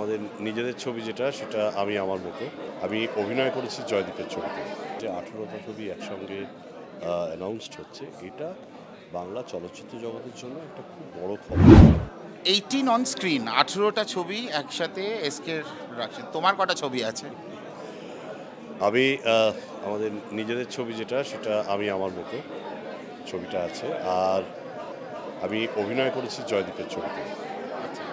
আমাদের নিজেদের ছবি যেটা সেটা আমি আমার মতো আমি অভিনয় করেছি জয়দীপের ছবিতে, যে 18টা ছবি একসঙ্গে অ্যানাউন্সড হচ্ছে, এটা বাংলা চলচ্চিত্র জগতের জন্য একটা খুব বড় খবর। 18 অন স্ক্রিন, 18টা ছবি একসাথে এসকে রাখছেন। তোমার কটা ছবি আছে? আমি আমাদের নিজেদের ছবি যেটা সেটা আমি আমার মতো ছবিটা আছে, আর আমি অভিনয় করেছি জয়দীপের ছবিতে। আচ্ছা,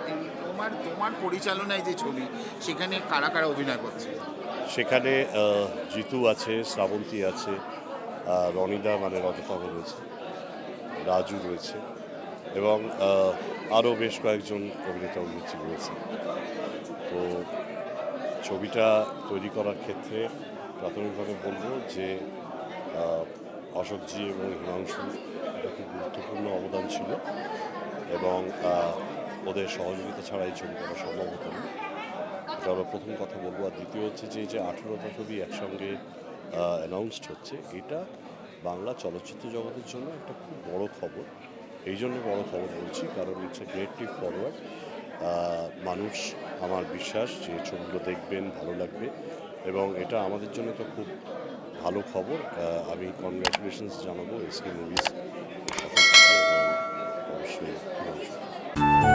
তোমার তোমার পরিচালনায় যে ছবি, সেখানে কারা কারা অভিনয় করছে? সেখানে জিতু আছে, শ্রাবন্তী আছে, রনিদা মানে রজতাভ রয়েছে, রাজু রয়েছে এবং আরও বেশ কয়েকজন অভিনেতা অভিনেত্রী রয়েছে। তো ছবিটা তৈরি করার ক্ষেত্রে প্রাথমিকভাবে বলবো যে অশোকজি এবং হিমাংশু একটা খুব গুরুত্বপূর্ণ অবদান ছিল এবং ওদের সহযোগিতা ছাড়া এই ছবি করা সম্ভব হতো না। এটা আমরা প্রথম কথা বলবো। আর দ্বিতীয় হচ্ছে যে 18টা ছবি একসঙ্গে অ্যানাউন্সড হচ্ছে, এটা বাংলা চলচ্চিত্র জগতের জন্য একটা খুব বড় খবর। এই জন্য বড় খবর বলছি কারণ it's a great leap forward. মানুষ, আমার বিশ্বাস যে ছবিগুলো দেখবেন, ভালো লাগবে এবং এটা আমাদের জন্য তো খুব ভালো খবর। আমি কনগ্র্যাচুলেশনস জানাবো এসকে মুভিজ এবং অবশ্যই হিমাংশু।